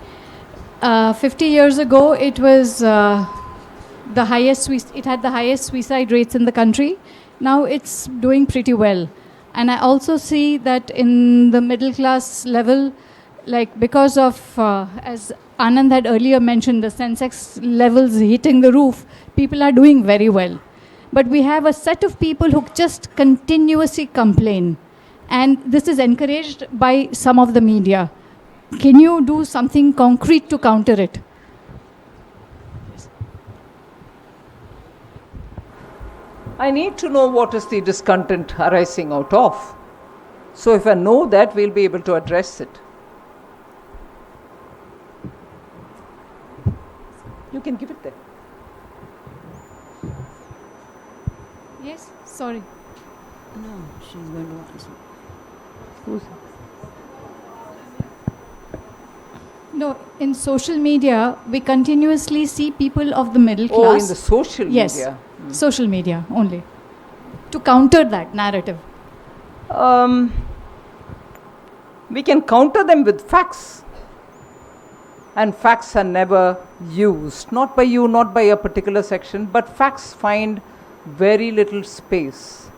50 years ago, it was it had the highest suicide rates in the country. Now it's doing pretty well. And I also see that in the middle class level, like because of, as Anand had earlier mentioned, the Sensex levels hitting the roof, people are doing very well. But we have a set of people who just continuously complain. And this is encouraged by some of the media. Can you do something concrete to counter it? I need to know what is the discontent arising out of. So if I know that, we'll be able to address it. You can give it there. Yes, sorry. No, she's going to answer. Who's No, in social media, we continuously see people of the middle class. Oh, in the social yes, media. Social media only. To counter that narrative. We can counter them with facts. And facts are never used. Not by you, not by a particular section, but facts find very little space.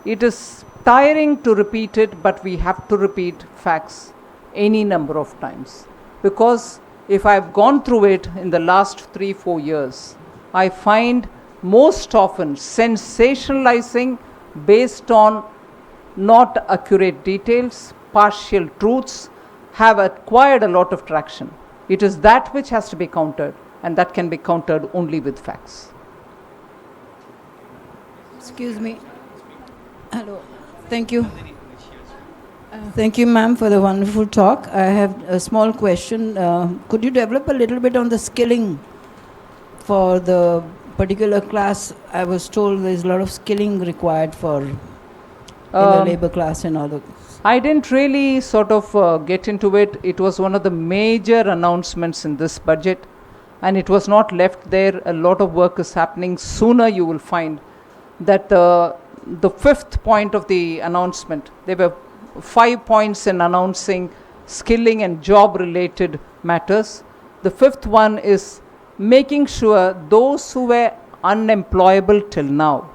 It is tiring to repeat it, but we have to repeat facts any number of times. Because if I've gone through it in the last 3-4 years, I find most often sensationalizing based on not accurate details, partial truths, have acquired a lot of traction. It is that which has to be countered, and that can be countered only with facts. Excuse me. Hello. Thank you. Thank you, ma'am, for the wonderful talk. I have a small question. Could you develop a little bit on the skilling for the particular class? I was told there's a lot of skilling required for in the labor class and all. I didn't really sort of get into it. It was one of the major announcements in this budget, and it was not left there. A lot of work is happening. Sooner you will find that the 5th point of the announcement, there were 5 points in announcing skilling and job related matters. The 5th one is making sure those who were unemployable till now,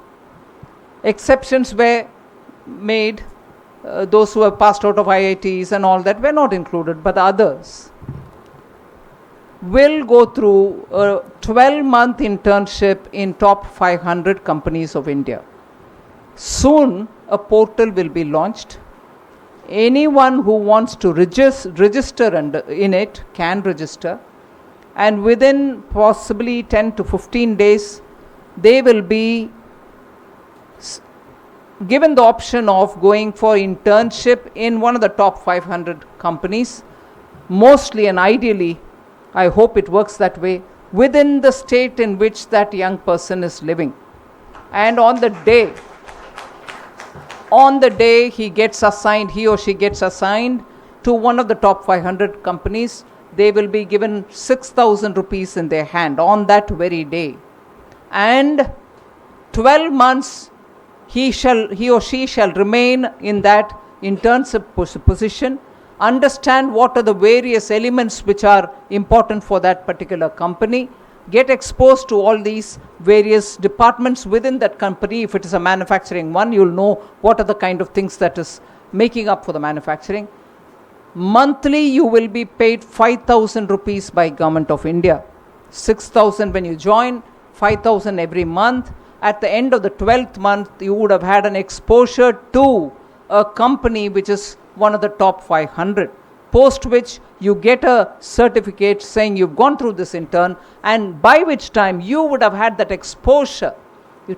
exceptions were made, those who have passed out of IITs and all that were not included, but the others will go through a 12-month internship in top 500 companies of India. Soon a portal will be launched. Anyone who wants to register in it can register, and within possibly 10 to 15 days they will be given the option of going for internship in one of the top 500 companies, mostly and ideally, I hope it works that way, within the state in which that young person is living. And on the day he gets assigned, he or she gets assigned to one of the top 500 companies, they will be given 6,000 rupees in their hand on that very day. And 12 months he or she shall remain in that internship position, understand what are the various elements which are important for that particular company, get exposed to all these various departments within that company. If it is a manufacturing one, you'll know what are the kind of things that is making up for the manufacturing. Monthly, you will be paid 5,000 rupees by Government of India. 6,000 when you join, 5,000 every month. At the end of the 12th month, you would have had an exposure to a company which is one of the top 500. Post which you get a certificate saying you've gone through this intern, and by which time you would have had that exposure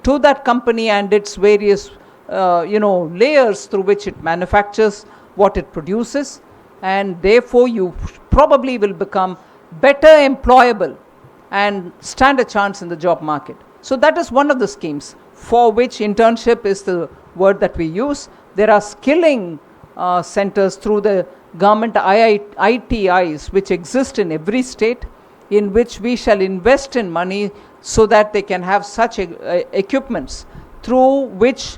to that company and its various layers through which it manufactures, what it produces, and therefore you probably will become better employable and stand a chance in the job market. So that is one of the schemes for which internship is the word that we use. There are skilling centers through the government ITIs which exist in every state, in which we shall invest in money so that they can have such equipments through which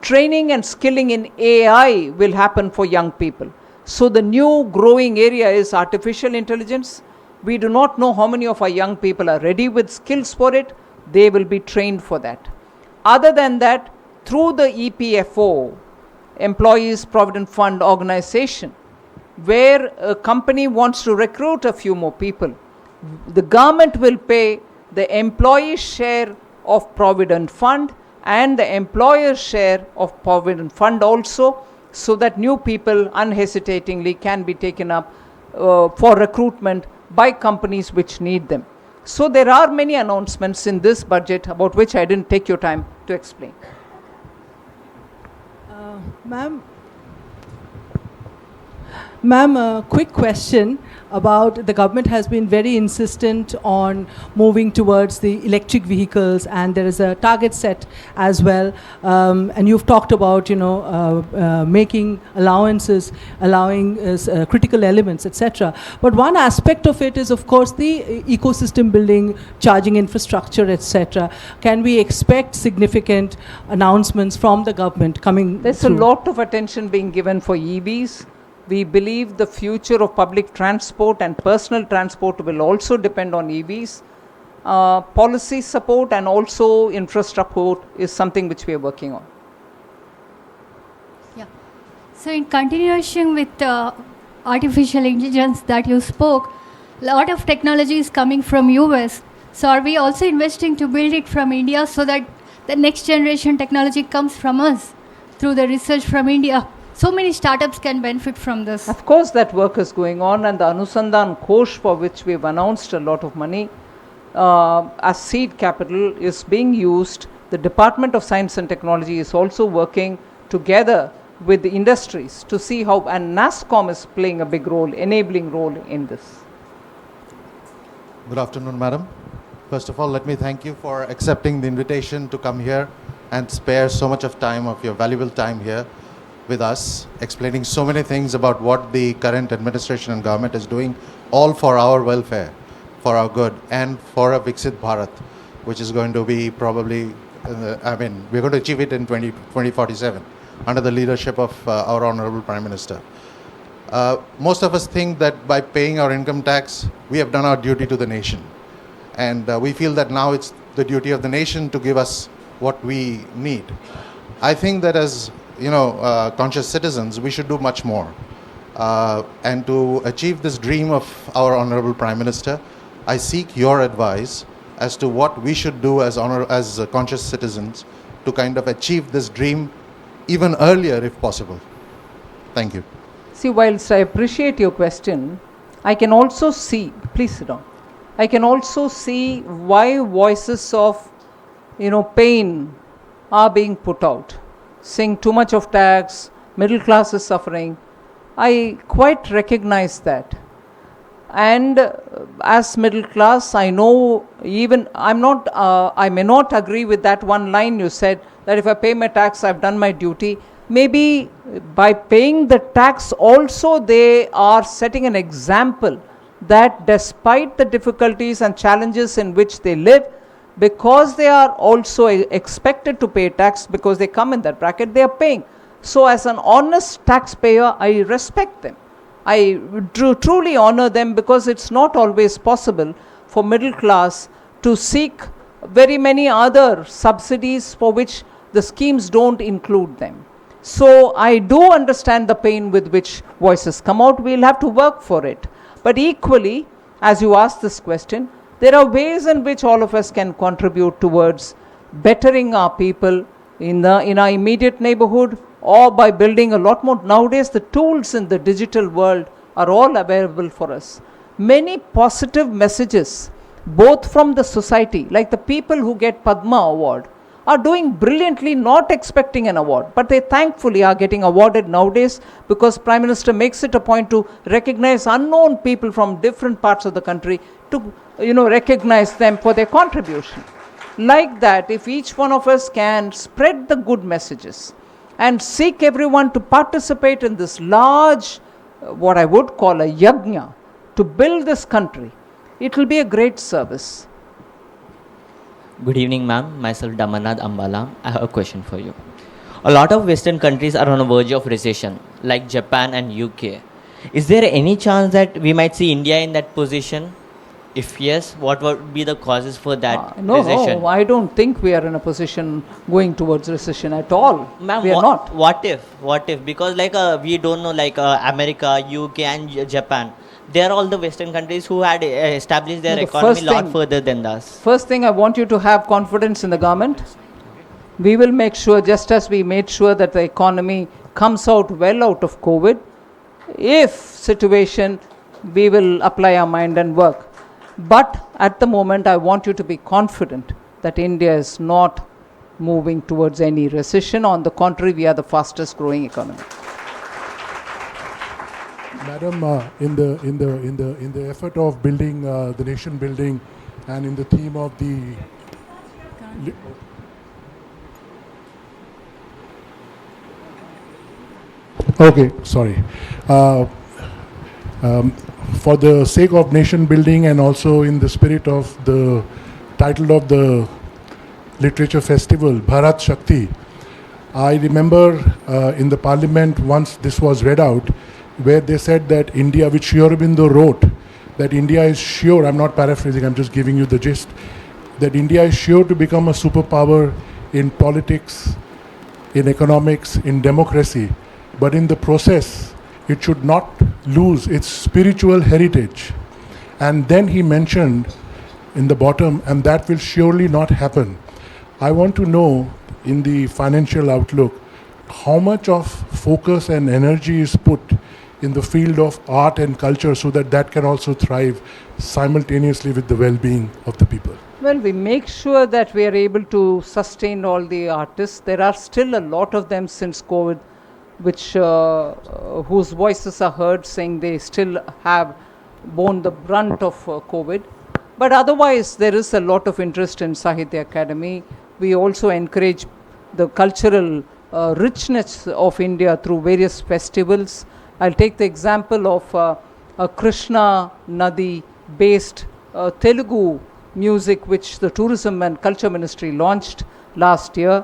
training and skilling in AI will happen for young people. So the new growing area is artificial intelligence. We do not know how many of our young people are ready with skills for it. They will be trained for that. Other than that, through the EPFO, Employees Provident Fund organization, where a company wants to recruit a few more people, the government will pay the employee share of Provident Fund and the employer share of Provident Fund also, so that new people unhesitatingly can be taken up for recruitment by companies which need them. So there are many announcements in this budget about which I didn't take your time to explain. Ma'am, a quick question about the government has been very insistent on moving towards the electric vehicles, and there is a target set as well. And you've talked about, making allowances, allowing critical elements, etc. But one aspect of it is, of course, the ecosystem building, charging infrastructure, etc. Can we expect significant announcements from the government coming? There's a lot of attention being given for EVs. We believe the future of public transport and personal transport will also depend on EVs. Policy support and also infrastructure support is something which we are working on. Yeah. So in continuation with artificial intelligence that you spoke, a lot of technology is coming from US. So are we also investing to build it from India so that the next generation technology comes from us through the research from India? So many startups can benefit from this. Of course, that work is going on, and the Anusandhan Kosh, for which we have announced a lot of money as seed capital, is being used. The Department of Science and Technology is also working together with the industries to see how, and NASSCOM is playing a big role, enabling role in this. Good afternoon, madam. First of all, let me thank you for accepting the invitation to come here and spare so much of time, of your valuable time here with us, explaining so many things about what the current administration and government is doing, all for our welfare, for our good, and for a Viksit Bharat, which is going to be probably, we're going to achieve it in 2047 under the leadership of our Honorable Prime Minister. Most of us think that by paying our income tax, we have done our duty to the nation. And we feel that now it's the duty of the nation to give us what we need. I think that as conscious citizens, we should do much more. And to achieve this dream of our Honorable Prime Minister, I seek your advice as to what we should do as conscious citizens to kind of achieve this dream even earlier if possible. Thank you. See, whilst I appreciate your question, I can also see, please sit down, I can also see why voices of, pain are being put out. Saying too much of tax, middle class is suffering. I quite recognize that. And as middle class, I know I may not agree with that one line you said, that if I pay my tax, I've done my duty. Maybe by paying the tax also, they are setting an example that despite the difficulties and challenges in which they live, because they are also expected to pay tax because they come in that bracket, they are paying. So as an honest taxpayer, I respect them. I truly honor them, because it's not always possible for middle class to seek very many other subsidies for which the schemes don't include them. So I do understand the pain with which voices come out. We'll have to work for it. But equally, as you asked this question, there are ways in which all of us can contribute towards bettering our people in our immediate neighborhood, or by building a lot more. Nowadays, the tools in the digital world are all available for us. Many positive messages, both from the society, like the people who get Padma Award, are doing brilliantly, not expecting an award, but they thankfully are getting awarded nowadays, because Prime Minister makes it a point to recognize unknown people from different parts of the country, to recognize them for their contribution. Like that, if each one of us can spread the good messages and seek everyone to participate in this large, what I would call a yajna, to build this country, it will be a great service. Good evening, ma'am. Myself, Damanad Ambala. I have a question for you. A lot of Western countries are on the verge of recession, like Japan and UK. Is there any chance that we might see India in that position? If yes, what would be the causes for that recession? No, I don't think we are in a position going towards recession at all. Ma'am, we are not. What if? Because we don't know, America, UK and Japan. They are all the Western countries who had established their economy a lot further than us. First thing, I want you to have confidence in the government. We will make sure, just as we made sure that the economy comes out well out of COVID, if situation, we will apply our mind and work. But at the moment, I want you to be confident that India is not moving towards any recession. On the contrary, we are the fastest growing economy. Madam, in the effort of building the nation building, and in the theme of the for the sake of nation building, and also in the spirit of the title of the literature festival, Bharat Shakti, I remember in the parliament once this was read out, where they said that India, which Sri Aurobindo wrote, that India is sure, I'm not paraphrasing, I'm just giving you the gist, that India is sure to become a superpower in politics, in economics, in democracy, but in the process, it should not lose its spiritual heritage. And then he mentioned in the bottom, and that will surely not happen. I want to know, in the financial outlook, how much of focus and energy is put in the field of art and culture, so that that can also thrive simultaneously with the well-being of the people? Well, we make sure that we are able to sustain all the artists. There are still a lot of them since COVID, which whose voices are heard saying they still have borne the brunt of COVID. But otherwise, there is a lot of interest in Sahitya Academy. We also encourage the cultural richness of India through various festivals. I'll take the example of a Krishna Nadi based Telugu music, which the Tourism and Culture Ministry launched last year.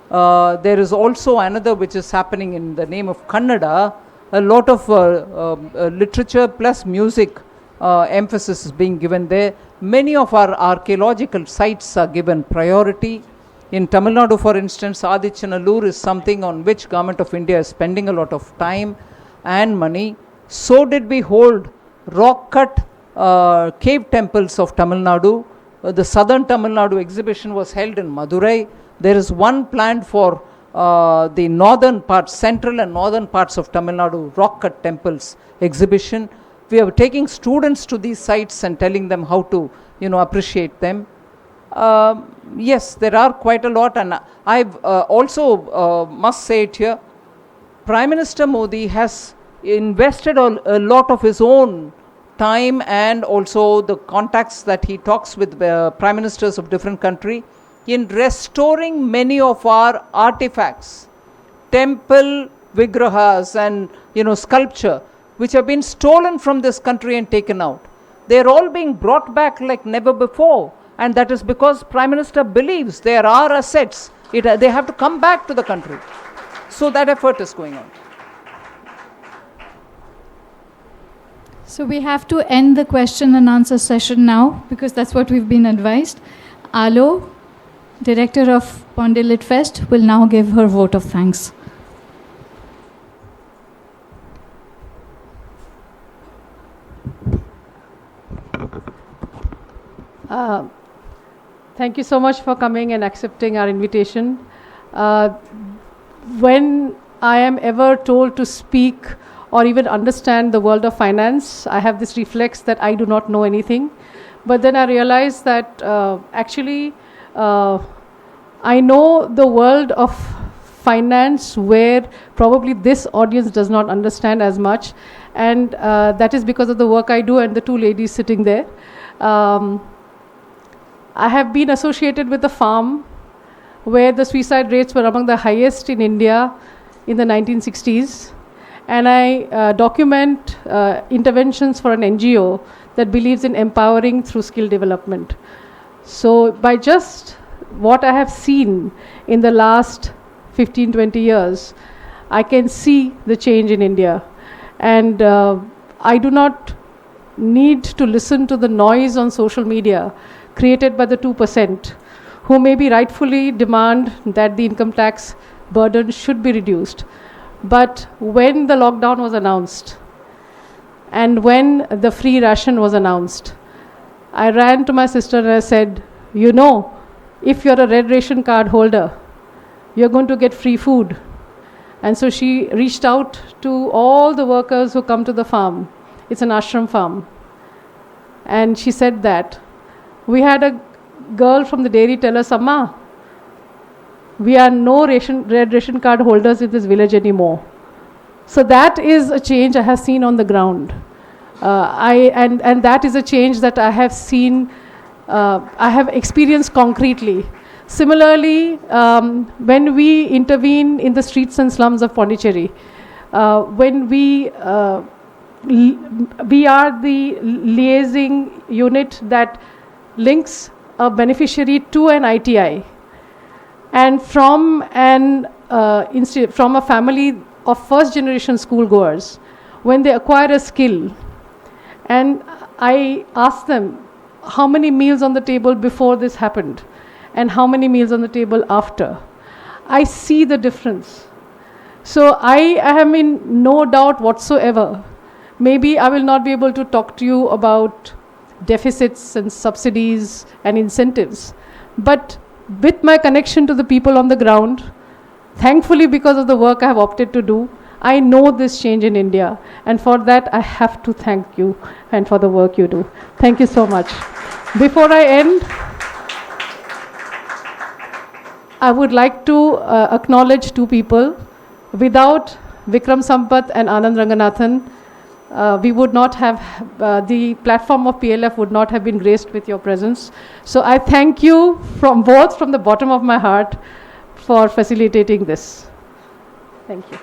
There is also another which is happening in the name of Kannada. A lot of literature plus music emphasis is being given there. Many of our archaeological sites are given priority. In Tamil Nadu, for instance, Adichanallur is something on which Government of India is spending a lot of time and money. So did we hold rock-cut cave temples of Tamil Nadu. The southern Tamil Nadu exhibition was held in Madurai. There is one planned for the northern parts, central and northern parts of Tamil Nadu, rock-cut temples exhibition. We are taking students to these sites and telling them how to, appreciate them. Yes, there are quite a lot, and I've also must say it here, Prime Minister Modi has invested a lot of his own time and also the contacts that he talks with Prime Ministers of different countries in restoring many of our artifacts, temple vigrahas and sculpture, which have been stolen from this country and taken out. They are all being brought back like never before. And that is because Prime Minister believes there are assets. They have to come back to the country. So that effort is going on. So we have to end the question and answer session now because that's what we've been advised. Alo, director of Pondy Lit Fest, will now give her vote of thanks. Thank you so much for coming and accepting our invitation. When I am ever told to speak or even understand the world of finance, I have this reflex that I do not know anything. But then I realize that actually I know the world of finance where probably this audience does not understand as much. And that is because of the work I do and the two ladies sitting there. I have been associated with a farm where the suicide rates were among the highest in India in the 1960s. And I document interventions for an NGO that believes in empowering through skill development. So by just what I have seen in the last 15, 20 years, I can see the change in India. And I do not need to listen to the noise on social media created by the 2% who maybe rightfully demand that the income tax burden should be reduced. But when the lockdown was announced and when the free ration was announced, I ran to my sister and I said, you know, if you're a red ration card holder, you're going to get free food. And so she reached out to all the workers who come to the farm. It's an ashram farm. And she said that. We had a girl from the dairy tell us, Amma, we are no red ration card holders in this village anymore. So that is a change I have seen on the ground. And that is a change that I have seen, I have experienced concretely. Similarly, when we intervene in the streets and slums of Pondicherry, when we are the liaising unit that links a beneficiary to an ITI, and from from a family of first generation schoolgoers, when they acquire a skill, and I ask them how many meals on the table before this happened and how many meals on the table after, I see the difference. So I am in no doubt whatsoever. Maybe I will not be able to talk to you about deficits and subsidies and incentives, but with my connection to the people on the ground, thankfully because of the work I have opted to do, I know this change in India, and for that I have to thank you and for the work you do. Thank you so much. Before I end, I would like to acknowledge two people. Without Vikram Sampath and Anand Ranganathan, we would not have, the platform of PLF would not have been graced with your presence. So I thank you from the bottom of my heart for facilitating this. Thank you.